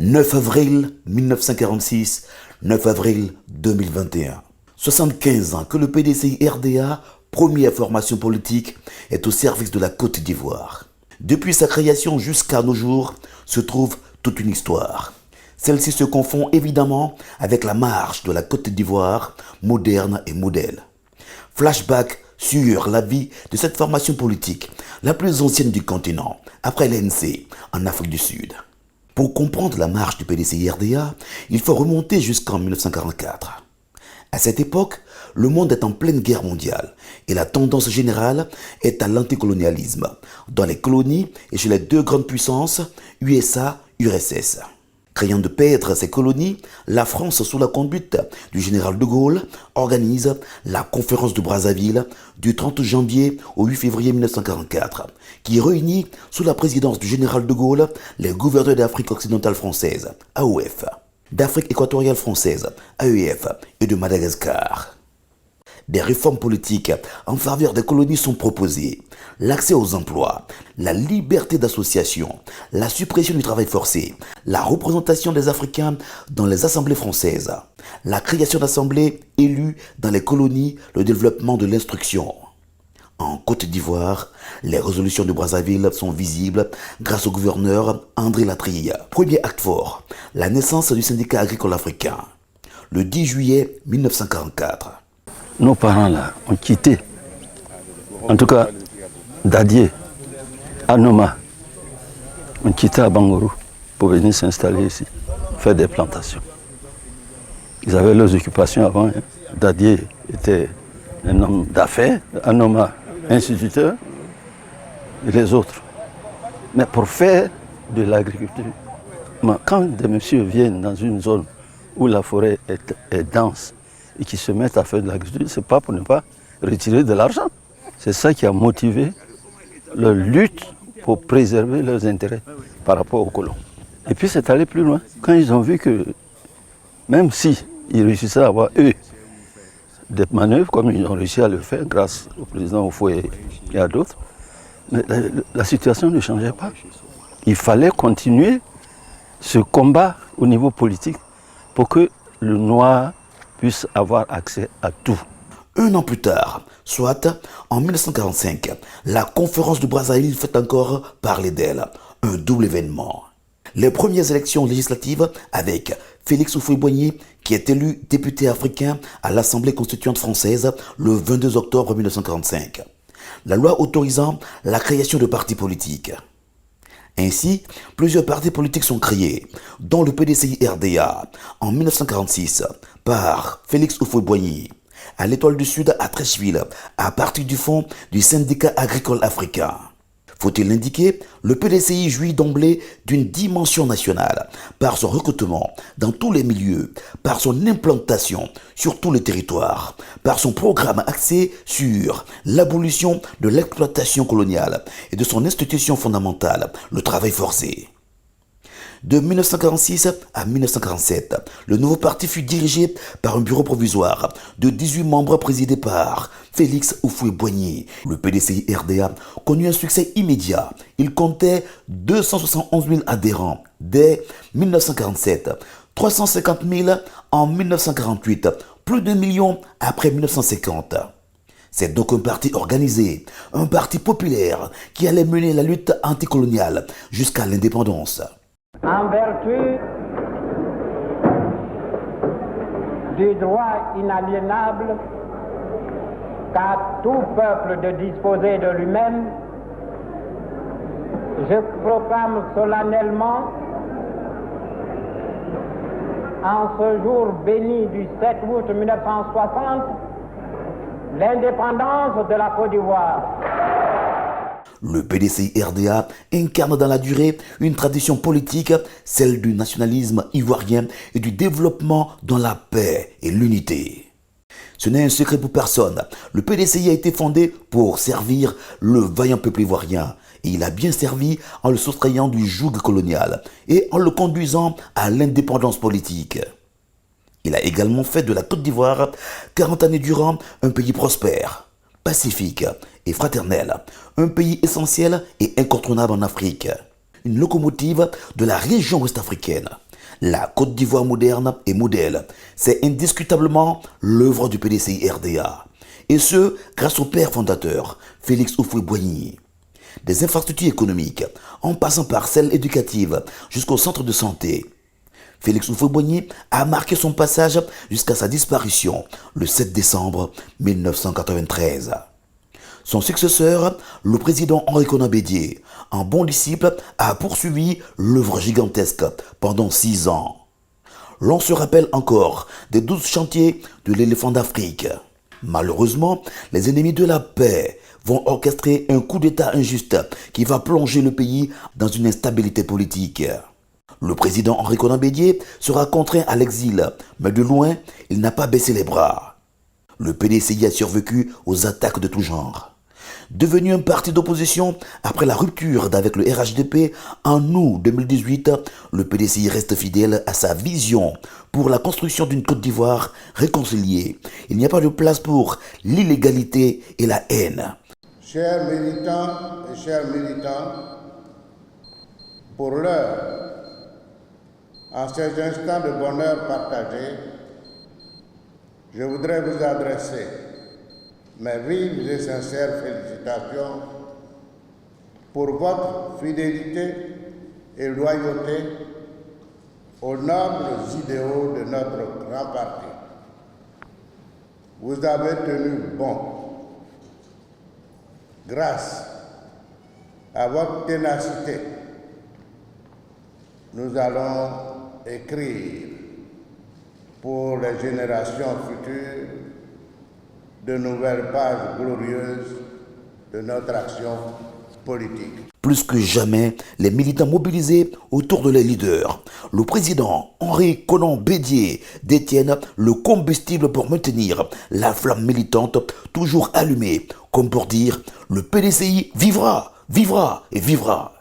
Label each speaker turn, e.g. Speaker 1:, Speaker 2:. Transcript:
Speaker 1: 9 avril 1946, 9 avril 2021. 75 ans que le PDCI-RDA, première formation politique, est au service de la Côte d'Ivoire. Depuis sa création jusqu'à nos jours, se trouve toute une histoire. Celle-ci se confond évidemment avec la marche de la Côte d'Ivoire, moderne et modèle. Flashback sur la vie de cette formation politique, la plus ancienne du continent, après l'ANC, en Afrique du Sud. Pour comprendre la marche du PDCI-RDA, il faut remonter jusqu'en 1944. À cette époque, le monde est en pleine guerre mondiale et la tendance générale est à l'anticolonialisme dans les colonies et chez les deux grandes puissances, USA, URSS. Craignant de perdre ses colonies, la France, sous la conduite du général de Gaulle, organise la conférence de Brazzaville du 30 janvier au 8 février 1944, qui réunit sous la présidence du général de Gaulle les gouverneurs d'Afrique occidentale française, AOF, d'Afrique équatoriale française, AEF, et de Madagascar. Des réformes politiques en faveur des colonies sont proposées. L'accès aux emplois, la liberté d'association, la suppression du travail forcé, la représentation des Africains dans les assemblées françaises, la création d'assemblées élues dans les colonies, le développement de l'instruction. En Côte d'Ivoire, les résolutions de Brazzaville sont visibles grâce au gouverneur André Latrille. Premier acte fort, la naissance du syndicat agricole africain, le 10 juillet 1944.
Speaker 2: Nos parents là ont quitté, en tout cas Dadié, Anoma, ont quitté à Bangoro pour venir s'installer ici, faire des plantations. Ils avaient leurs occupations avant. Hein. Dadié était un homme d'affaires, Anoma instituteur, et les autres. Mais pour faire de l'agriculture, quand des messieurs viennent dans une zone où la forêt est dense, et qui se mettent à faire de l'agriculture, ce n'est pas pour ne pas retirer de l'argent. C'est ça qui a motivé leur lutte pour préserver leurs intérêts par rapport aux colons. Et puis c'est allé plus loin. Quand ils ont vu que, même si ils réussissaient à avoir, eux, des manœuvres, comme ils ont réussi à le faire grâce au président Oufoué et à d'autres, mais la situation ne changeait pas. Il fallait continuer ce combat au niveau politique pour que le noir puisse avoir accès à tout.
Speaker 1: Un an plus tard, soit en 1945, la conférence de Brazzaville fait encore parler d'elle, un double événement. Les premières élections législatives avec Félix Houphouët-Boigny, qui est élu député africain à l'Assemblée constituante française le 22 octobre 1945. La loi autorisant la création de partis politiques. Ainsi, plusieurs partis politiques sont créés, dont le PDCI-RDA en 1946 par Félix Houphouët-Boigny, à l'Étoile du Sud à Treichville, à partir du fonds du syndicat agricole africain. Faut-il l'indiquer, le PDCI jouit d'emblée d'une dimension nationale, par son recrutement dans tous les milieux, par son implantation sur tous les territoires, par son programme axé sur l'abolition de l'exploitation coloniale et de son institution fondamentale, le travail forcé. De 1946 à 1947, le nouveau parti fut dirigé par un bureau provisoire de 18 membres présidé par Félix Houphouët-Boigny. Le PDCI-RDA connut un succès immédiat. Il comptait 271 000 adhérents dès 1947, 350 000 en 1948, plus d'1 million après 1950. C'est donc un parti organisé, un parti populaire qui allait mener la lutte anticoloniale jusqu'à l'indépendance.
Speaker 3: En vertu du droit inaliénable qu'a tout peuple de disposer de lui-même, je proclame solennellement, en ce jour béni du 7 août 1960, l'indépendance de la Côte d'Ivoire.
Speaker 1: Le PDCI-RDA incarne dans la durée une tradition politique, celle du nationalisme ivoirien et du développement dans la paix et l'unité. Ce n'est un secret pour personne. Le PDCI a été fondé pour servir le vaillant peuple ivoirien. Et il a bien servi en le soustrayant du joug colonial et en le conduisant à l'indépendance politique. Il a également fait de la Côte d'Ivoire, 40 années durant, un pays prospère, pacifique et fraternel, un pays essentiel et incontournable en Afrique, une locomotive de la région ouest-africaine, La Côte d'Ivoire moderne et modèle, c'est indiscutablement l'œuvre du PDCI RDA. Et ce, grâce au père fondateur, Félix Houphouët-Boigny. Des infrastructures économiques, en passant par celles éducatives jusqu'au centre de santé. Félix Houphouët-Boigny a marqué son passage jusqu'à sa disparition le 7 décembre 1993. Son successeur, le président Henri Konan Bédié, un bon disciple, a poursuivi l'œuvre gigantesque pendant 6 ans. L'on se rappelle encore des 12 chantiers de l'éléphant d'Afrique. Malheureusement, les ennemis de la paix vont orchestrer un coup d'État injuste qui va plonger le pays dans une instabilité politique. Le président Henri Konan Bédié sera contraint à l'exil, mais de loin, il n'a pas baissé les bras. Le PDCI a survécu aux attaques de tout genre. Devenu un parti d'opposition après la rupture d'avec le RHDP en août 2018, le PDCI reste fidèle à sa vision pour la construction d'une Côte d'Ivoire réconciliée. Il n'y a pas de place pour l'illégalité et la haine.
Speaker 4: Chers militants et chers militants, pour l'heure, en ces instants de bonheur partagé, je voudrais vous adresser mes vives et sincères félicitations pour votre fidélité et loyauté aux nobles idéaux de notre grand parti. Vous avez tenu bon. Grâce à votre ténacité, nous allons écrire pour les générations futures de nouvelles pages glorieuses de notre action politique.
Speaker 1: Plus que jamais, les militants mobilisés autour de les leaders, le président Henri Konan Bédié, détiennent le combustible pour maintenir la flamme militante toujours allumée, comme pour dire « le PDCI vivra, vivra et vivra ».